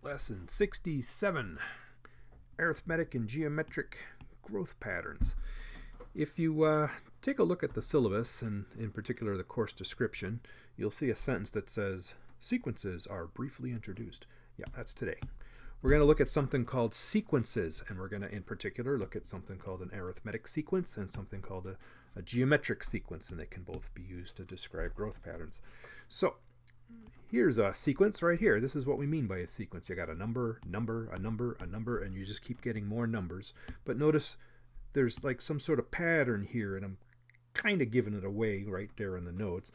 Lesson 67, Arithmetic and Geometric Growth Patterns. If you take a look at the syllabus, and in particular the course description, you'll see a sentence that says, sequences are briefly introduced. Yeah, that's today. We're going to look at something called sequences, and we're going to, in particular, look at something called an arithmetic sequence and something called a geometric sequence, and they can both be used to describe growth patterns. So, here's a sequence right here. This is what we mean by a sequence. You got a number, a number, and you just keep getting more numbers. But notice there's like some sort of pattern here, and I'm kind of giving it away right there in the notes.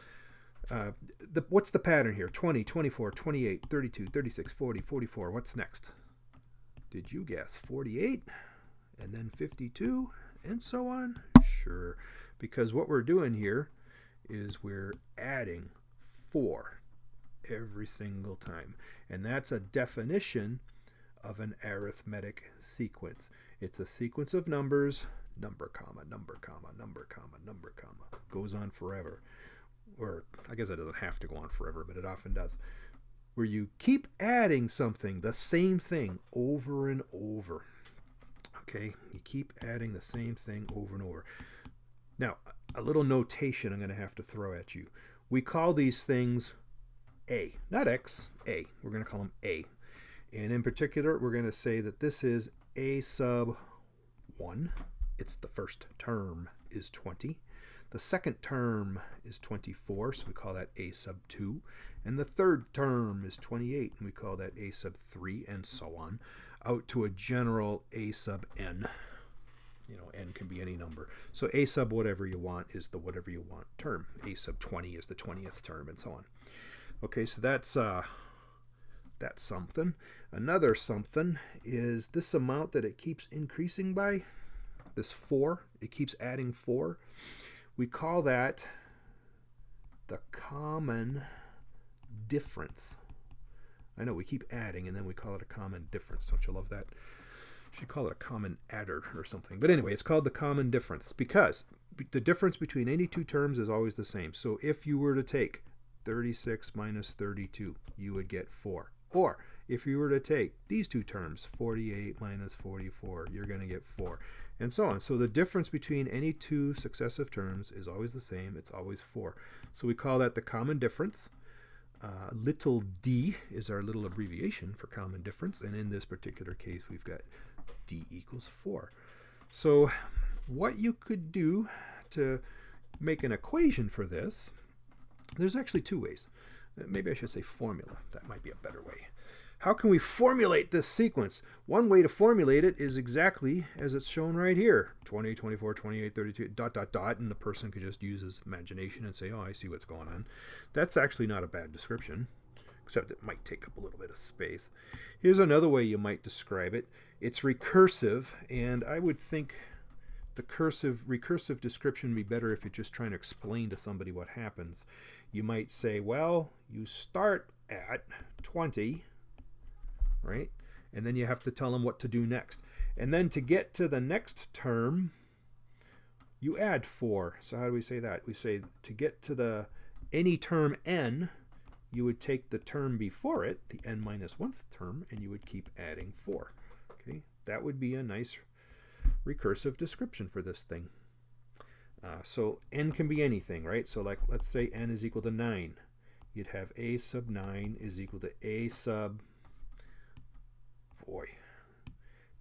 What's the pattern here? 20, 24, 28, 32, 36, 40, 44. What's next? Did you guess? 48, and then 52, and so on? Sure, because what we're doing here is we're adding 4 every single time, and that's a definition of an arithmetic sequence. It's a sequence of numbers, number, comma, number, comma, number, comma, number, comma, goes on forever. Or I guess it doesn't have to go on forever, but it often does, where you keep adding something, the same thing, over and over. Okay, you keep adding the same thing over and over. Now, a little notation I'm going to have to throw at you. We call these things A, not X, A. We're going to call them A. And in particular, we're going to say that this is A sub 1. It's the first term is 20. The second term is 24, so we call that A sub 2. And the third term is 28, and we call that A sub 3, and so on, out to a general A sub n. You know, n can be any number. So A sub whatever you want is the whatever you want term. A sub 20 is the 20th term, and so on. Okay, so that's something. Another something is this amount that it keeps increasing by, this 4. It keeps adding 4. We call that the common difference. I know we keep adding and then we call it a common difference. Don't you love that? Should call it a common adder or something. But anyway, it's called the common difference because the difference between any two terms is always the same. So if you were to take 36 minus 32, you would get 4. Or if you were to take these two terms, 48 minus 44, you're going to get 4. And so on. So the difference between any two successive terms is always the same. It's always 4. So we call that the common difference. Little d is our little abbreviation for common difference. And in this particular case, we've got d equals 4. So what you could do to make an equation for this, there's actually 2 ways. Maybe I should say formula. That might be a better way. How can we formulate this sequence? One way to formulate it is exactly as it's shown right here. 20, 24, 28, 32, ... and the person could just use his imagination and say, oh, I see what's going on. That's actually not a bad description, except it might take up a little bit of space. Here's another way you might describe it. It's recursive, and I would think the recursive description would be better if you're just trying to explain to somebody what happens. You might say, well, you start at 20, right? And then you have to tell them what to do next. And then to get to the next term, you add 4. So how do we say that? We say to get to any term n, you would take the term before it, the n minus 1th term, and you would keep adding 4. Okay, that would be a nice recursive description for this thing. So n can be anything, right? So like let's say n is equal to 9. You'd have a sub 9 is equal to a sub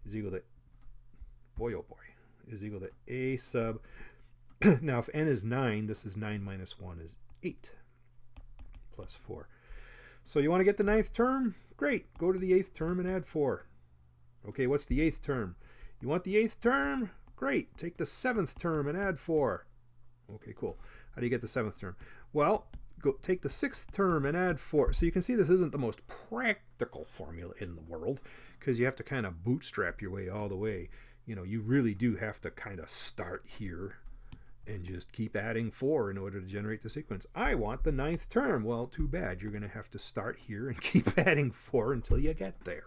is equal to is equal to a sub now if n is 9, this is 9 minus 1 is 8 plus 4. So you want to get the 9th term? Great, go to the 8th term and add 4. Okay, what's the 8th term? You want the 8th term? Great, take the 7th term and add 4. Okay, cool. How do you get the 7th term? Well, go take the 6th term and add 4. So you can see this isn't the most practical formula in the world because you have to kind of bootstrap your way all the way. You know, you really do have to kind of start here and just keep adding 4 in order to generate the sequence. I want the 9th term. Well, too bad. You're going to have to start here and keep adding 4 until you get there.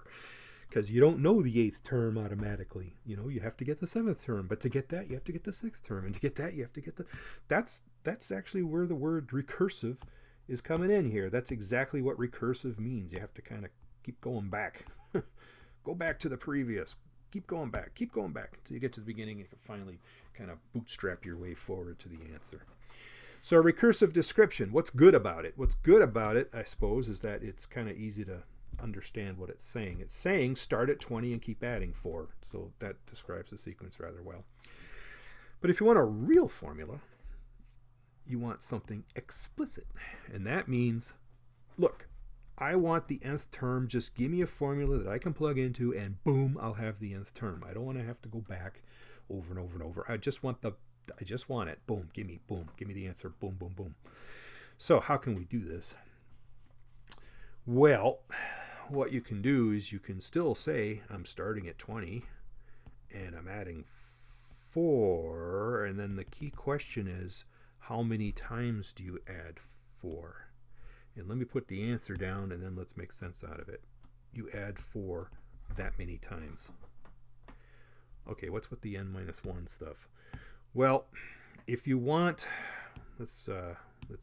Because you don't know the 8th term automatically. You know, you have to get the 7th term. But to get that, you have to get the 6th term. And to get that, you have to get the... That's actually where the word recursive is coming in here. That's exactly what recursive means. You have to kind of keep going back. Go back to the previous. Keep going back until you get to the beginning and you can finally kind of bootstrap your way forward to the answer. So recursive description, what's good about it? What's good about it, I suppose, is that it's kind of easy to understand what it's saying. It's saying start at 20 and keep adding 4. So that describes the sequence rather well. But if you want a real formula, you want something explicit. And that means, look, I want the nth term. Just give me a formula that I can plug into and boom, I'll have the nth term. I don't want to have to go back over and over and over. I just want it. Boom, give me the answer. Boom, boom, boom. So how can we do this? Well, what you can do is you can still say I'm starting at 20 and I'm adding 4. And then the key question is, how many times do you add 4? And let me put the answer down and then let's make sense out of it. You add 4 that many times. Okay, what's with the n minus 1 stuff? Well, if you want, let's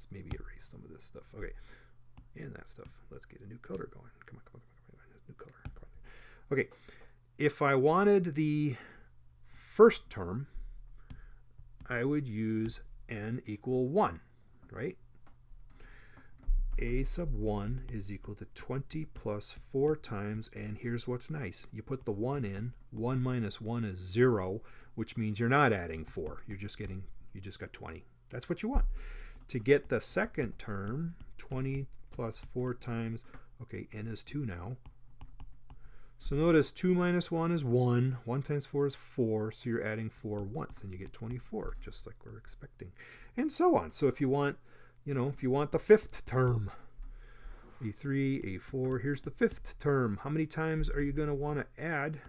maybe erase some of this stuff. Okay, and that stuff. Let's get a new color going. Come on. New color. Come on. Okay, if I wanted the first term, I would use n equal 1, right? A sub 1 is equal to 20 plus 4 times, and here's what's nice. You put the 1 in. 1 minus 1 is 0, which means you're not adding 4. You just got 20. That's what you want. To get the second term, 20 plus 4 times, okay, n is 2 now. So notice 2 minus 1 is 1. 1 times 4 is 4, so you're adding 4 once, and you get 24, just like we're expecting. And so on. So if you want the fifth term, A3, A4, here's the fifth term. How many times are you going to want to add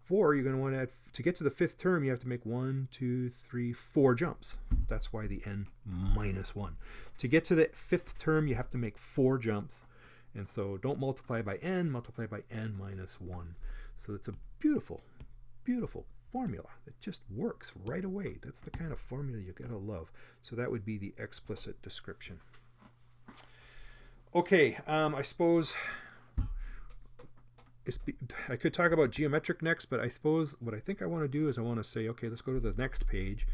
4? You're going to want to add, to get to the fifth term, you have to make 1, 2, 3, 4 jumps. That's why the n minus 1. To get to the fifth term, you have to make 4 jumps. And so don't multiply by n, multiply by n minus 1. So it's a beautiful, beautiful formula. It just works right away. That's the kind of formula you gotta love. So that would be the explicit description. Okay, I suppose I could talk about geometric next, but I suppose what I think I want to do is I want to say, okay, let's go to the next page,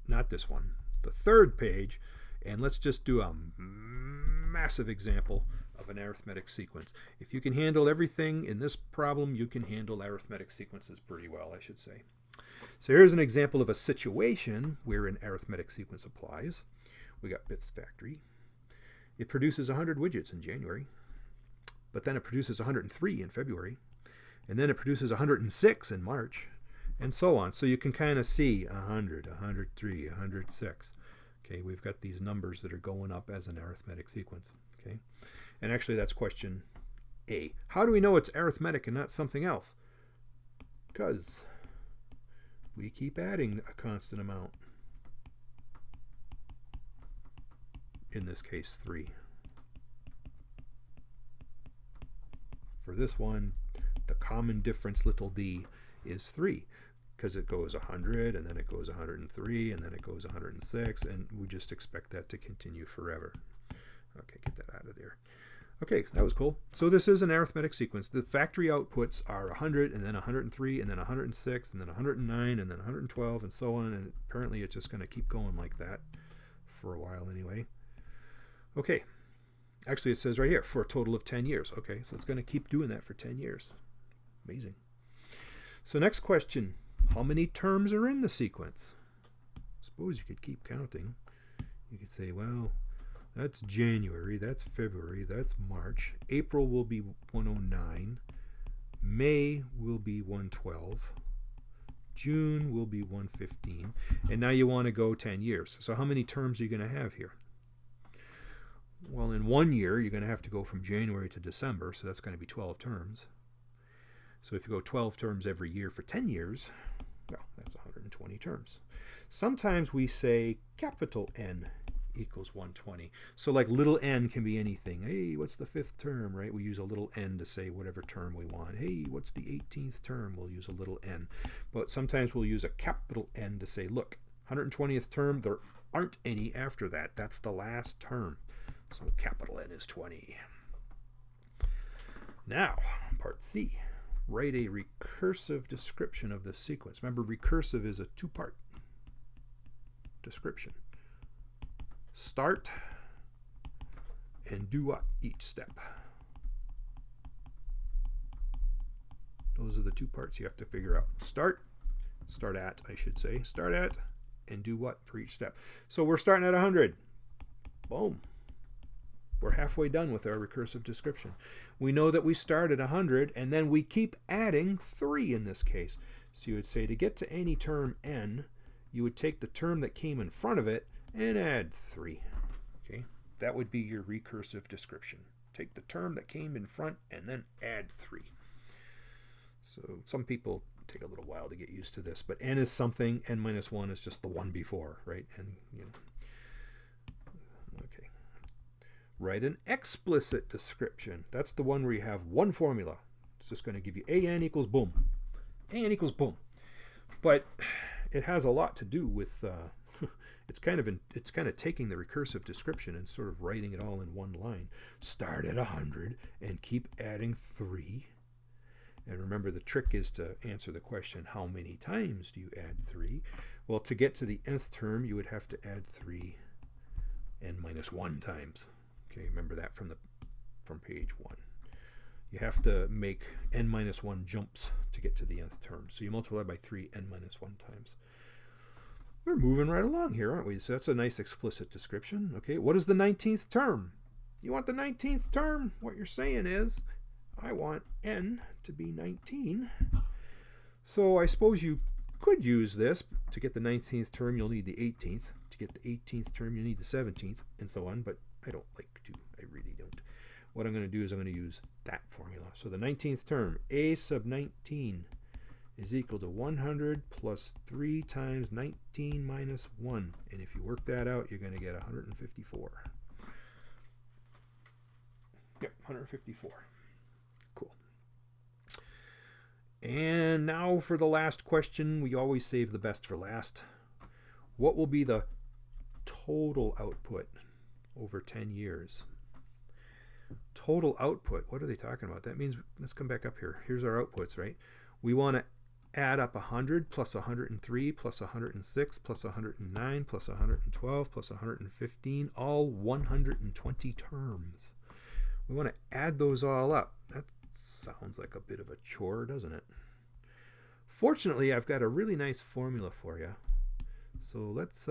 not this one, the third page, and let's just do a massive example of an arithmetic sequence. If you can handle everything in this problem, you can handle arithmetic sequences pretty well, I should say. So here's an example of a situation where an arithmetic sequence applies. We got Biff's factory. It produces 100 widgets in January, but then it produces 103 in February, and then it produces 106 in March, and so on. So you can kind of see 100, 103, 106. Okay, we've got these numbers that are going up as an arithmetic sequence. Okay, and actually that's question A. How do we know it's arithmetic and not something else? Because we keep adding a constant amount. In this case, 3. For this one, the common difference, little d, is 3. Because it goes 100, and then it goes 103, and then it goes 106, and we just expect that to continue forever. Okay, get that out of there. Okay, that was cool. So this is an arithmetic sequence. The factory outputs are 100, and then 103, and then 106, and then 109, and then 112, and so on, and apparently it's just going to keep going like that for a while anyway. Okay, actually it says right here, for a total of 10 years. Okay, so it's going to keep doing that for 10 years. Amazing. So next question. How many terms are in the sequence? Suppose you could keep counting. You could say, well, that's January, that's February, that's March. April will be 109. May will be 112. June will be 115. And now you want to go 10 years. So how many terms are you going to have here? Well, in 1 year, you're going to have to go from January to December, so that's going to be 12 terms. So if you go 12 terms every year for 10 years, well, that's 120 terms. Sometimes we say capital N equals 120. So like little n can be anything. Hey, what's the 5th term, right? We use a little n to say whatever term we want. Hey, what's the 18th term? We'll use a little n. But sometimes we'll use a capital N to say, look, 120th term, there aren't any after that. That's the last term. So capital N is 20. Now, part C. Write a recursive description of the sequence. Remember, recursive is a two-part description. Start and do what each step. Those are the two parts you have to figure out. Start at, I should say. Start at and do what for each step. So we're starting at 100. Boom. We're halfway done with our recursive description. We know that we start at 100, and then we keep adding 3 in this case. So you would say to get to any term n, you would take the term that came in front of it and add 3. Okay, that would be your recursive description. Take the term that came in front and then add 3. So some people take a little while to get used to this, but n is something, n minus 1 is just the one before, right? And you know. Okay. Write an explicit description. That's the one where you have one formula. It's just going to give you an equals boom. An equals boom. But it has a lot to do with it's kind of taking the recursive description and sort of writing it all in one line. Start at 100 and keep adding 3. And remember, the trick is to answer the question, how many times do you add 3? Well, to get to the nth term, you would have to add 3 n minus 1 times. Okay, remember that from page 1. You have to make n minus 1 jumps to get to the nth term. So you multiply by 3 n minus 1 times. We're moving right along here, aren't we? So that's a nice explicit description. Okay, what is the 19th term? You want the 19th term? What you're saying is, I want n to be 19. So I suppose you could use this. To get the 19th term, you'll need the 18th. To get the 18th term, you need the 17th, and so on. But I don't like to. I really don't. What I'm going to do is I'm going to use that formula. So the 19th term, a sub 19, is equal to 100 plus 3 times 19 minus 1. And if you work that out, you're going to get 154. Yep, 154. Cool. And now for the last question. We always save the best for last. What will be the total output over 10 years? Total output, what are they talking about? That means, let's come back up here. Here's our outputs, right? We want to add up 100 plus 103 plus 106 plus 109 plus 112 plus 115, all 120 terms. We want to add those all up. That sounds like a bit of a chore, doesn't it? Fortunately, I've got a really nice formula for you. So let's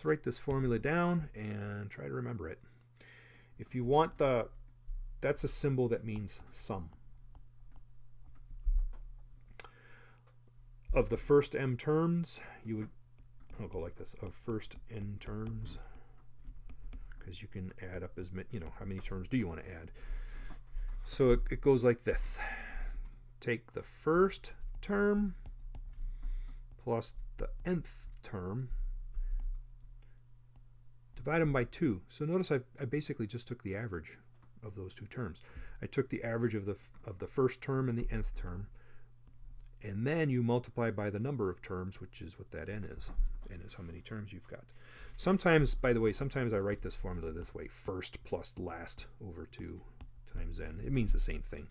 write this formula down and try to remember it. If you want that's a symbol that means sum. Of the first m terms, I'll go like this, of first n terms, because you can add up as many, how many terms do you want to add? So it goes like this. Take the first term plus the nth term, divide them by 2. So notice I basically just took the average of those two terms. I took the average of the first term and the nth term, and then you multiply by the number of terms, which is what that n is. N is how many terms you've got. Sometimes, by the way, sometimes I write this formula this way: first plus last over 2 times n. It means the same thing.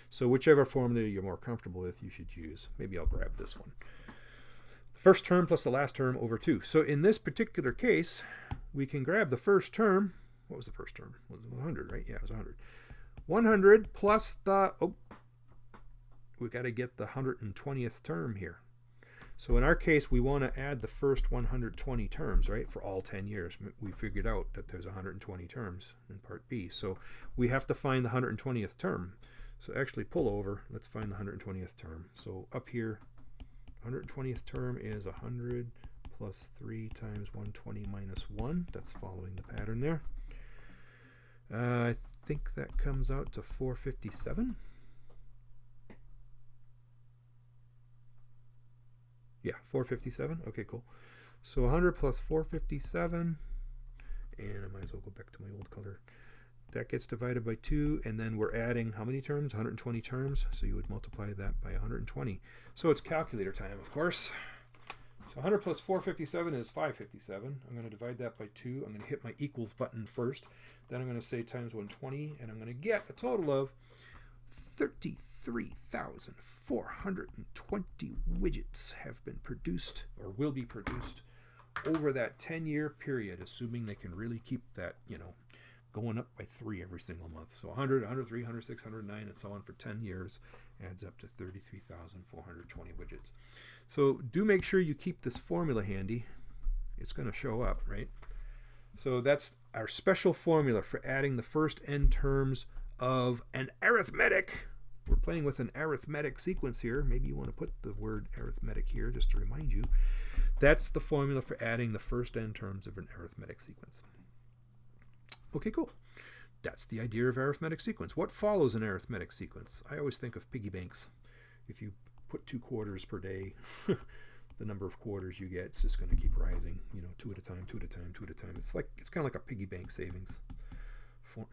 So whichever formula you're more comfortable with, you should use. Maybe I'll grab this one. The first term plus the last term over 2. So in this particular case, we can grab the first term. What was the first term? Was it 100, right? Yeah, it was 100. 100 plus the, we got to get the 120th term here. So in our case, we want to add the first 120 terms, right, for all 10 years. We figured out that there's 120 terms in part B. So we have to find the 120th term. So actually pull over. Let's find the 120th term. So up here, 120th term is 100 plus 3 times 120 minus 1. That's following the pattern there. I think that comes out to 457. Yeah, 457. Okay, cool. So 100 plus 457, and I might as well go back to my old color. That gets divided by 2, and then we're adding how many terms? 120 terms. So you would multiply that by 120. So it's calculator time, of course. So So 100 plus 457 is 557. I'm going to divide that by 2. I'm going to hit my equals button first. Then I'm going to say times 120, and I'm going to get a total of 33,420 widgets have been produced or will be produced over that 10-year period, assuming they can really keep that, going up by 3 every single month. So 100, 103, 106, 109, and so on for 10 years adds up to 33,420 widgets. So do make sure you keep this formula handy. It's going to show up, right? So that's our special formula for adding the first n terms of an arithmetic. We're playing with an arithmetic sequence here. Maybe you want to put the word arithmetic here just to remind you. That's the formula for adding the first n terms of an arithmetic sequence. Okay, cool. That's the idea of arithmetic sequence. What follows an arithmetic sequence? I always think of piggy banks. If you put 2 quarters per day, the number of quarters you get, it's just going to keep rising, 2 at a time, 2 at a time, 2 at a time. It's kind of like a piggy bank savings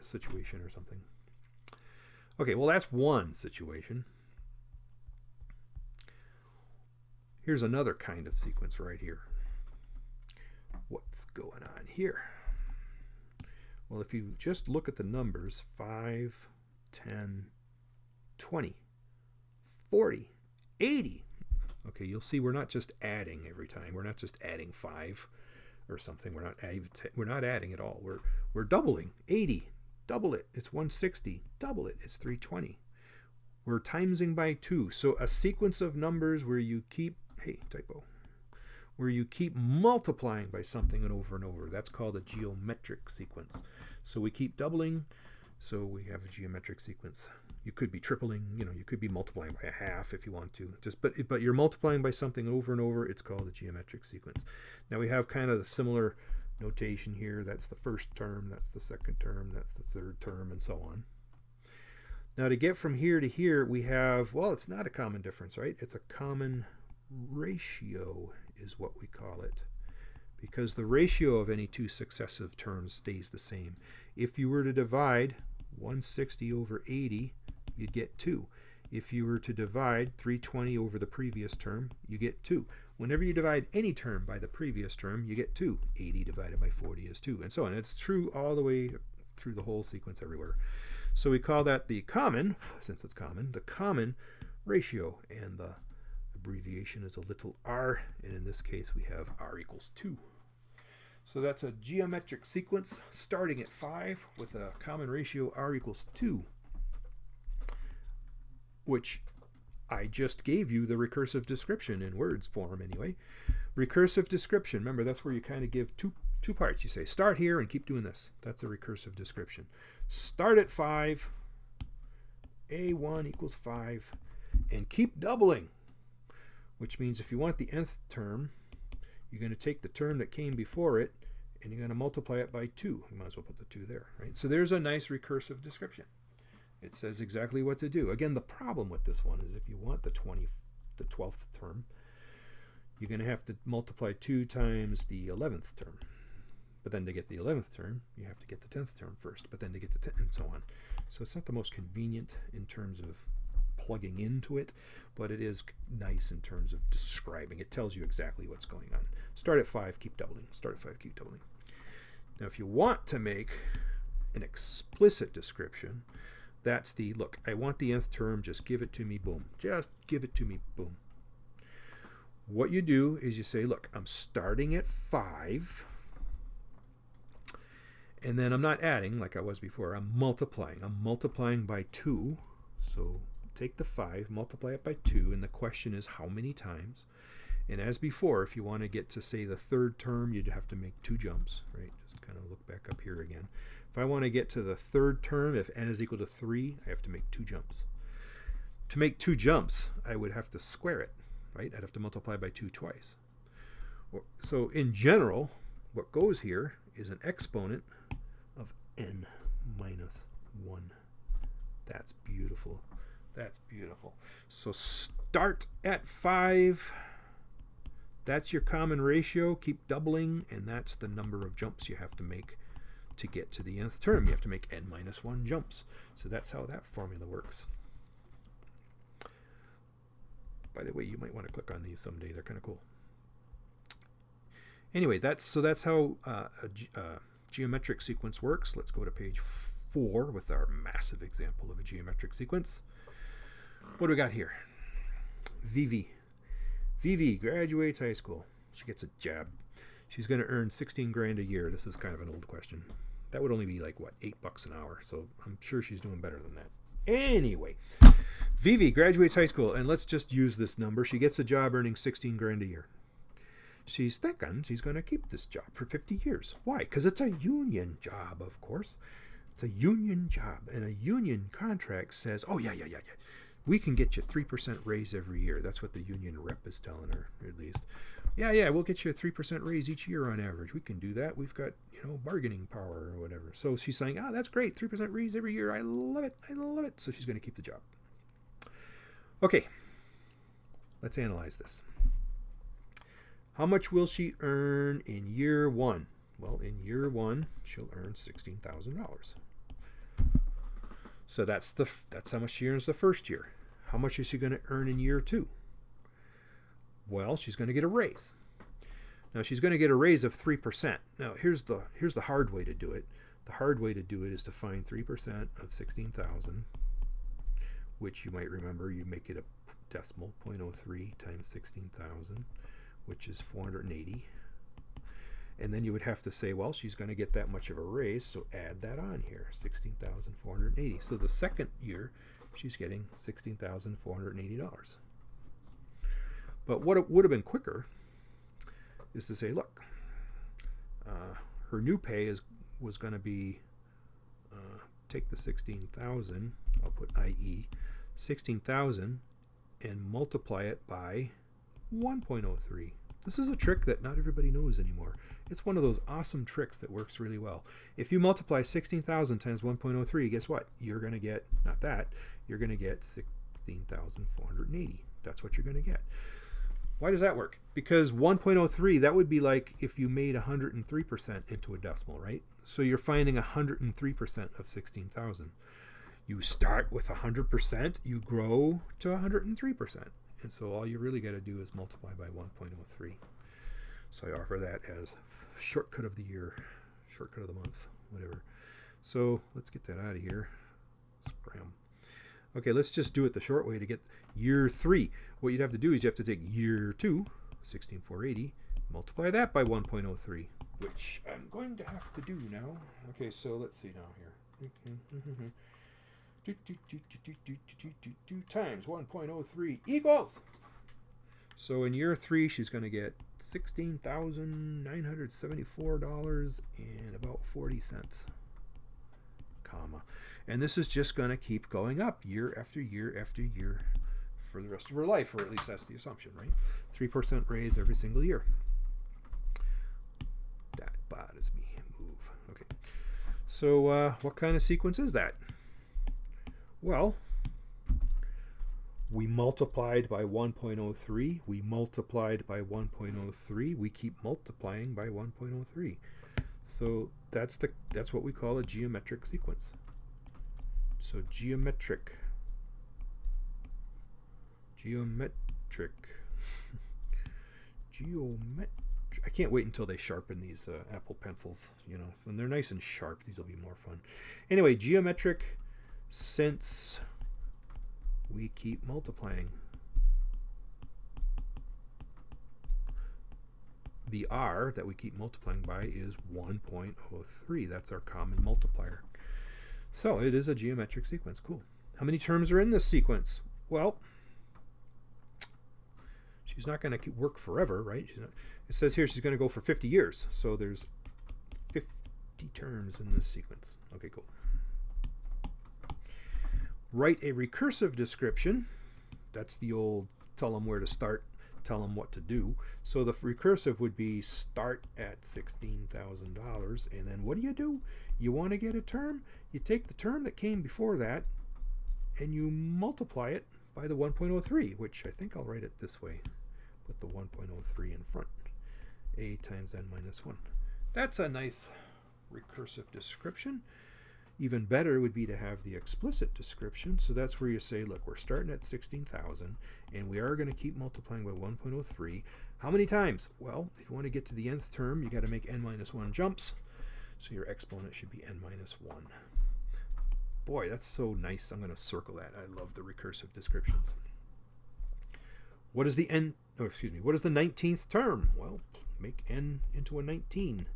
situation or something. Okay, well, that's one situation. Here's another kind of sequence right here. What's going on here? Well, if you just look at the numbers, 5, 10, 20, 40, 80. Okay, you'll see we're not just adding every time. We're not just adding 5 or something. We're not adding at all. We're doubling. 80, double it. It's 160. Double it. It's 320. We're timesing by 2. So a sequence of numbers where you keep, where you keep multiplying by something and over. That's called a geometric sequence. So we keep doubling, so we have a geometric sequence. You could be tripling, you could be multiplying by a half if you want to. But you're multiplying by something over and over. It's called a geometric sequence. Now we have kind of the similar notation here. That's the first term, that's the second term, that's the third term, and so on. Now to get from here to here, we have, well, it's not a common difference, right? It's a common ratio is what we call it, because the ratio of any 2 successive terms stays the same. If you were to divide 160 over 80, you'd get 2. If you were to divide 320 over the previous term, you get 2. Whenever you divide any term by the previous term, you get 2. 80 divided by 40 is 2, and so on. It's true all the way through the whole sequence everywhere. So we call that the common, since it's common, the common ratio, and the abbreviation is a little r, and in this case we have r equals 2. So that's a geometric sequence starting at 5 with a common ratio r equals 2, which I just gave you the recursive description in words form anyway. Recursive description, remember that's where you kind of give two parts. You say start here and keep doing this. That's a recursive description. Start at 5, a1 equals 5, and keep doubling, which means if you want the nth term, you're going to take the term that came before it and you're going to multiply it by 2. You might as well put the 2 there, right? So there's a nice recursive description. It says exactly what to do. Again, the problem with this one is if you want the 12th term, you're going to have to multiply 2 times the 11th term. But then to get the 11th term, you have to get the 10th term first, but then to get the 10th, and so on. So it's not the most convenient in terms of plugging into it, but it is nice in terms of describing. It tells you exactly what's going on. Start at 5, keep doubling. Start at 5, keep doubling. Now if you want to make an explicit description, that's the, look, I want the nth term, just give it to me, boom. Just give it to me, boom. What you do is you say, look, I'm starting at 5, and then I'm not adding like I was before. I'm multiplying. I'm multiplying by 2. So take the 5, multiply it by 2, and the question is how many times? And as before, if you want to get to, say, the third term, you'd have to make 2 jumps, right? Just kind of look back up here again. If I want to get to the third term, if n is equal to 3, I have to make 2 jumps. To make 2 jumps, I would have to square it, right? I'd have to multiply by 2 twice. So in general, what goes here is an exponent of n minus 1. That's beautiful. That's beautiful. So start at 5. That's your common ratio. Keep doubling, and that's the number of jumps you have to make to get to the nth term. You have to make n minus 1 jumps. So that's how that formula works. By the way, you might want to click on these someday. They're kind of cool. Anyway, that's how a geometric sequence works. Let's go to page 4 with our massive example of a geometric sequence. What do we got here? Vivi. Vivi graduates high school. She gets a job. She's going to earn 16 grand a year. This is kind of an old question. That would only be like, what, $8 an hour. So I'm sure she's doing better than that. Anyway, Vivi graduates high school, and let's just use this number. She gets a job earning 16 grand a year. She's thinking she's going to keep this job for 50 years. Why? Because it's a union job, of course. It's a union job, and a union contract says, oh, yeah. We can get you 3% raise every year. That's what the union rep is telling her, at least. Yeah, we'll get you a 3% raise each year on average. We can do that. We've got, bargaining power or whatever. So she's saying, that's great. 3% raise every year. I love it. So she's going to keep the job. Okay, let's analyze this. How much will she earn in year 1? Well, in year 1, she'll earn $16,000. So that's how much she earns the first year. How much is she going to earn in year 2? Well, she's going to get a raise. Now she's going to get a raise of 3%. Now here's the hard way to do it. The hard way to do it is to find 3% of 16,000, which you might remember you make it a decimal, 0.03 times 16,000, which is 480. And then you would have to say, well, she's going to get that much of a raise, so add that on here, 16,480. So the second year, she's getting $16,480. But what it would have been quicker is to say, look, her new pay was going to be, take the 16,000, I'll put i.e., 16,000, and multiply it by 1.03. This is a trick that not everybody knows anymore. It's one of those awesome tricks that works really well. If you multiply 16,000 times 1.03, guess what? You're going to get, not that, you're going to get 16,480. That's what you're going to get. Why does that work? Because 1.03, that would be like if you made 103% into a decimal, right? So you're finding 103% of 16,000. You start with 100%, you grow to 103%. And so all you really got to do is multiply by 1.03. So I offer that as shortcut of the year, shortcut of the month, whatever. So let's get that out of here. Scram. Okay, let's just do it the short way to get year 3. What you'd have to do is you have to take year 2, 16,480, multiply that by 1.03, which I'm going to have to do now. Okay, so let's see now here. Times 1.03 equals. So in year 3, she's going to get $16,974 and about 40 cents, comma. And this is just going to keep going up year after year after year for the rest of her life, or at least that's the assumption, right? 3% raise every single year. That bothers me. Move. Okay. So what kind of sequence is that? Well, we multiplied by 1.03. We multiplied by 1.03. We keep multiplying by 1.03. So that's what we call a geometric sequence. So geometric. I can't wait until they sharpen these Apple pencils. When they're nice and sharp, these will be more fun. Anyway, geometric, since we keep multiplying. The r that we keep multiplying by is 1.03. That's our common multiplier. So it is a geometric sequence. Cool. How many terms are in this sequence? Well, she's not going to work forever, right? It says here she's going to go for 50 years. So there's 50 terms in this sequence. Okay, cool. Write a recursive description. That's the old tell them where to start, tell them what to do. So the recursive would be start at $16,000, and then what do? You want to get a term? You take the term that came before that, and you multiply it by the 1.03, which I think I'll write it this way. Put the 1.03 in front. A times n minus 1. That's a nice recursive description. Even better would be to have the explicit description. So that's where you say, look, we're starting at 16,000, and we are going to keep multiplying by 1.03. How many times? Well, if you want to get to the nth term, you got to make n minus 1 jumps. So your exponent should be n minus 1. Boy, that's so nice. I'm going to circle that. I love the recursive descriptions. What is the what is the 19th term? Well, make n into a 19.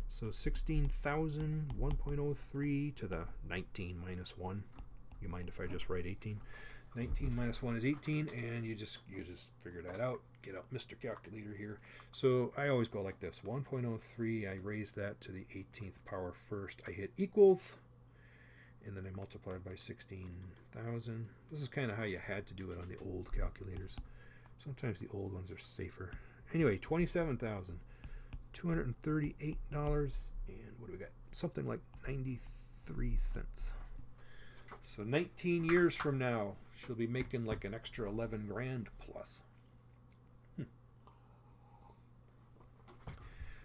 So 16,000, 1.03 to the 19 minus 1. You mind if I just write 18? 19 minus 1 is 18, and you just figure that out. Get out Mr. Calculator here. So I always go like this. 1.03, I raise that to the 18th power first. I hit equals, and then I multiply it by 16,000. This is kind of how you had to do it on the old calculators. Sometimes the old ones are safer. Anyway, $27,238, and what do we got? Something like 93 cents. So 19 years from now, she'll be making like an extra 11 grand plus.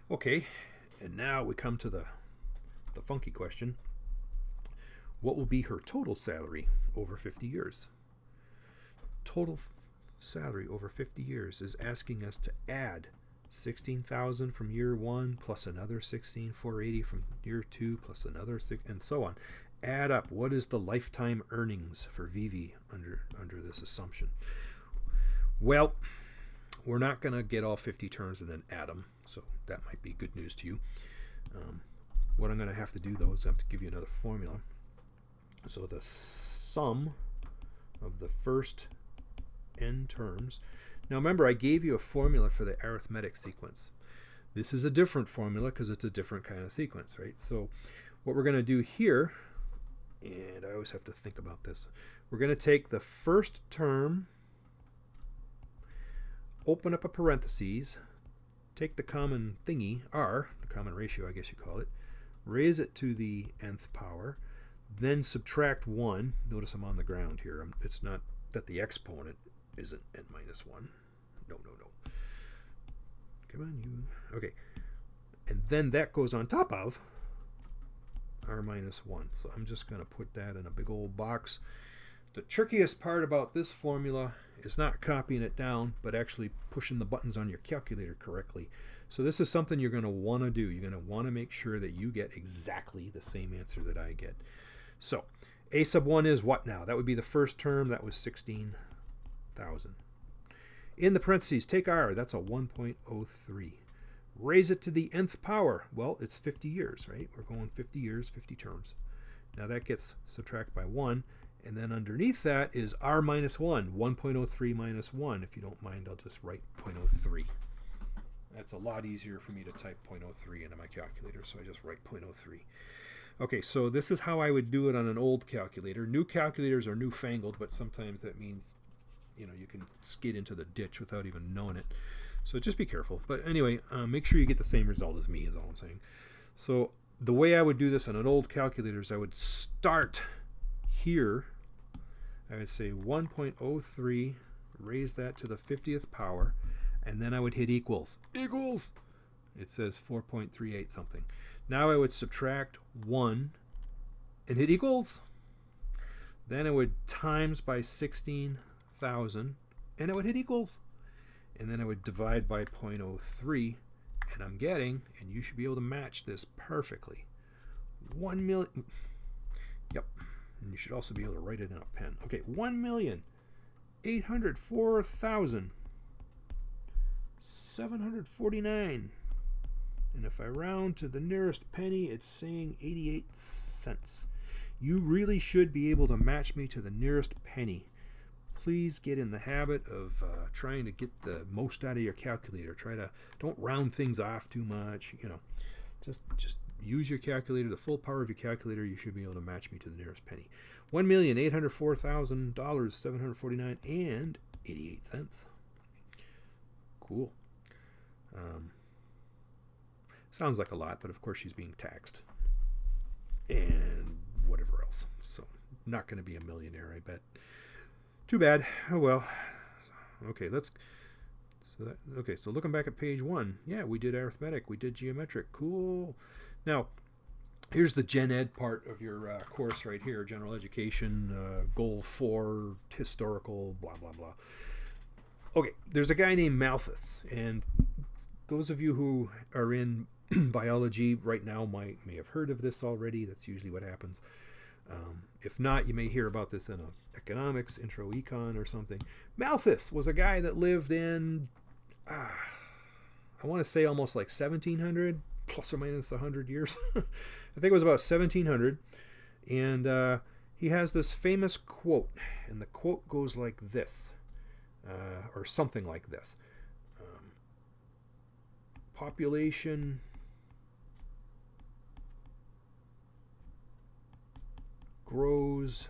Okay, and now we come to the funky question. What will be her total salary over 50 years? Total salary over 50 years is asking us to add 16,000 from year 1 plus another 16,480 from year 2 plus another 6, and so on. Add up. What is the lifetime earnings for Vivi under this assumption? Well, we're not going to get all 50 terms and then add them, so that might be good news to you. What I'm going to have to do, though, is I have to give you another formula. So the sum of the first n terms. Now remember, I gave you a formula for the arithmetic sequence. This is a different formula because it's a different kind of sequence, right? So what we're going to do here, and I always have to think about this, we're going to take the first term, open up a parentheses, take the common thingy, r, the common ratio I guess you call it, raise it to the nth power, then subtract 1. Notice I'm on the ground here. It's not that the exponent isn't n minus 1. No. Come on, you. Okay. And then that goes on top of r minus 1. So I'm just going to put that in a big old box. The trickiest part about this formula is not copying it down, but actually pushing the buttons on your calculator correctly. So this is something you're going to want to do. You're going to want to make sure that you get exactly the same answer that I get. So a sub 1 is what now? That would be the first term. That was 16,000. In the parentheses, take r. That's a 1.03. Raise it to the nth power. Well, it's 50 years, right? We're going 50 years, 50 terms. Now that gets subtracted by 1. And then underneath that is r minus 1. 1.03 minus 1. If you don't mind, I'll just write 0.03. That's a lot easier for me to type 0.03 into my calculator, so I just write 0.03. Okay, so this is how I would do it on an old calculator. New calculators are newfangled, but sometimes that means, you can skid into the ditch without even knowing it. So just be careful. But anyway, make sure you get the same result as me is all I'm saying. So the way I would do this on an old calculator is I would start here. I would say 1.03, raise that to the 50th power, and then I would hit equals. Equals! It says 4.38 something. Now I would subtract 1 and hit equals. Then I would times by 16,000 and I would hit equals. And then I would divide by 0.03, and I'm getting, and you should be able to match this perfectly, 1 million. Yep. And you should also be able to write it in a pen. Okay, 1,804,749. And if I round to the nearest penny, it's saying 88 cents. You really should be able to match me to the nearest penny. Please get in the habit of trying to get the most out of your calculator. Don't round things off too much. Just use your calculator, the full power of your calculator. You should be able to match me to the nearest penny. $1,804,749 and 88 cents. Cool. Sounds like a lot, but of course she's being taxed. And whatever else. So not going to be a millionaire, I bet. Too bad. Oh well. Okay, so looking back at page 1, yeah, we did arithmetic, we did geometric. Cool. Now, here's the gen ed part of your course right here, general education, goal 4, historical, blah, blah, blah. Okay, there's a guy named Malthus, and those of you who are in biology right now may have heard of this already. That's usually what happens. If not, you may hear about this in economics, intro econ or something. Malthus was a guy that lived in, I want to say almost like 1700, plus or minus 100 years. I think it was about 1700. And he has this famous quote, and the quote goes like this, or something like this. Population grows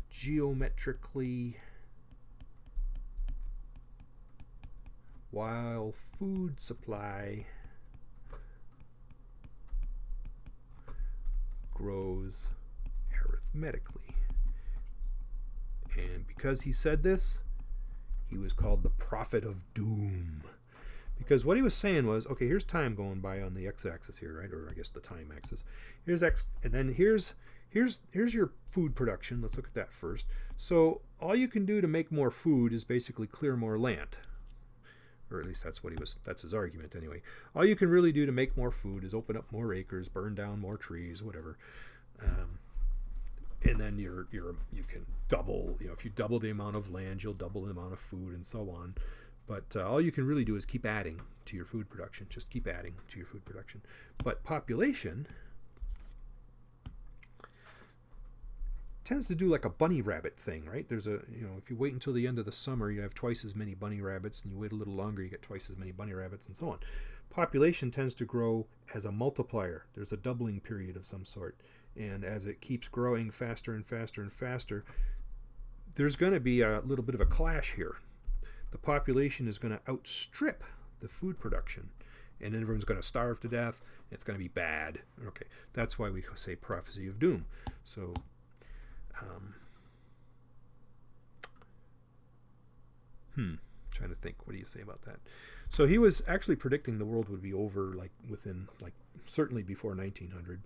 geometrically while food supply grows arithmetically. And because he said this, he was called the prophet of doom. Because what he was saying was, okay, here's time going by on the x-axis here, right? Or I guess the time axis. Here's x, and then here's your food production. Let's look at that first. So all you can do to make more food is basically clear more land. Or at least that's his argument anyway. All you can really do to make more food is open up more acres, burn down more trees, whatever. And then you can double, if you double the amount of land, you'll double the amount of food and so on. But all you can really do is keep adding to your food production. Just keep adding to your food production. But population tends to do like a bunny rabbit thing, right? There's if you wait until the end of the summer, you have twice as many bunny rabbits, and you wait a little longer, you get twice as many bunny rabbits, and so on. Population tends to grow as a multiplier. There's a doubling period of some sort. And as it keeps growing faster and faster and faster, there's going to be a little bit of a clash here. The population is going to outstrip the food production, and everyone's going to starve to death. It's going to be bad. Okay, that's why we say prophecy of doom. So, trying to think, what do you say about that? So he was actually predicting the world would be over within certainly before 1900,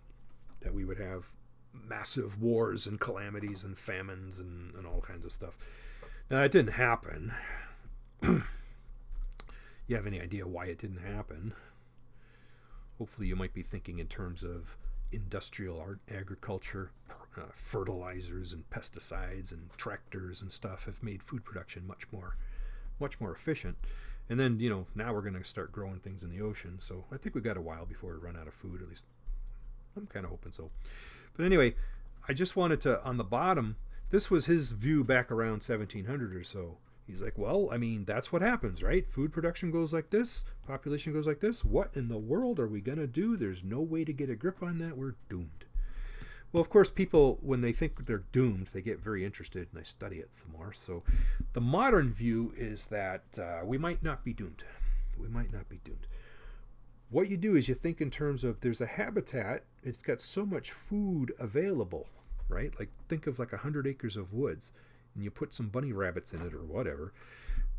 that we would have massive wars and calamities and famines and all kinds of stuff. Now, it didn't happen. You have any idea why it didn't happen? Hopefully you might be thinking in terms of industrial agriculture. Fertilizers and pesticides and tractors and stuff have made food production much more efficient. And then, now we're going to start growing things in the ocean. So I think we've got a while before we run out of food. At least I'm kind of hoping so. But anyway, I just wanted to, on the bottom, this was his view back around 1700 or so. He's like, well, that's what happens, right? Food production goes like this, population goes like this. What in the world are we going to do? There's no way to get a grip on that. We're doomed. Well, of course, people, when they think they're doomed, they get very interested and they study it some more. So the modern view is that we might not be doomed. We might not be doomed. What you do is you think in terms of there's a habitat, it's got so much food available, right? Like think of 100 acres of woods, and you put some bunny rabbits in it or whatever.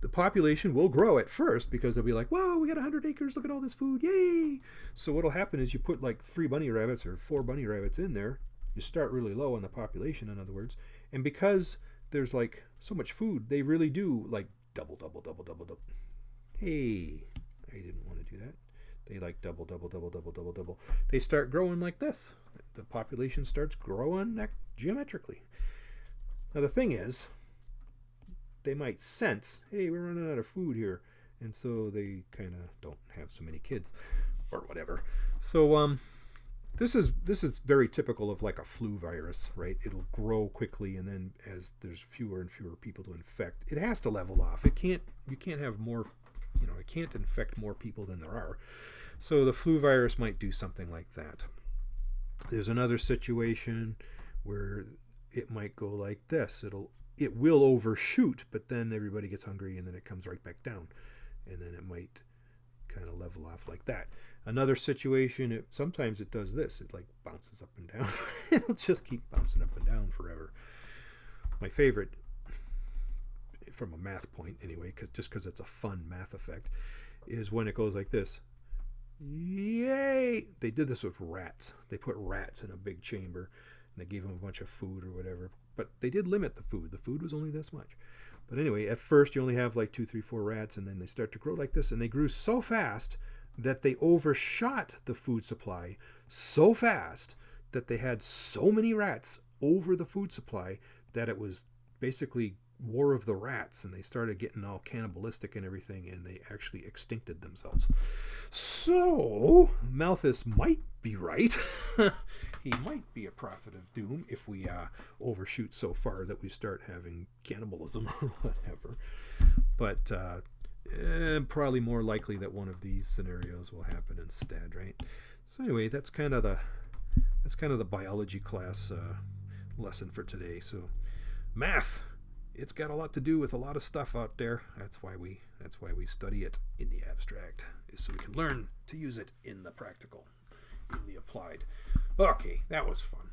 The population will grow at first because they'll be like, whoa, we got 100 acres, look at all this food, yay! So what'll happen is you put 3 bunny rabbits or 4 bunny rabbits in there, you start really low on the population, in other words, and because there's so much food, they really do double. Hey, I didn't want to do that. They double. They start growing like this. The population starts growing geometrically. Now the thing is, they might sense, hey, we're running out of food here, and so they kind of don't have so many kids or whatever. So this is very typical of a flu virus, right? It'll grow quickly, and then as there's fewer and fewer people to infect, it has to level off. You can't have more, it can't infect more people than there are. So the flu virus might do something like that. There's another situation where it might go like this. It will overshoot, but then everybody gets hungry and then it comes right back down. And then it might kind of level off like that. Another situation, sometimes it does this. It bounces up and down. It'll just keep bouncing up and down forever. My favorite, from a math point anyway, just because it's a fun math effect, is when it goes like this. Yay! They did this with rats. They put rats in a big chamber. they gave them a bunch of food or whatever. But they did limit the food. The food was only this much. But anyway, at first you only have like 2, 3, 4 rats, and then they start to grow like this, and they grew so fast that they overshot the food supply so fast that they had so many rats over the food supply that it was basically war of the rats, and they started getting all cannibalistic and everything, and they actually extincted themselves. So Malthus might be right. He might be a prophet of doom if we overshoot so far that we start having cannibalism or whatever. But probably more likely that one of these scenarios will happen instead, right? So anyway, that's kind of the biology class lesson for today. So math, it's got a lot to do with a lot of stuff out there. That's why we study it in the abstract, is so we can learn to use it in the practical, in the applied. Okay, that was fun.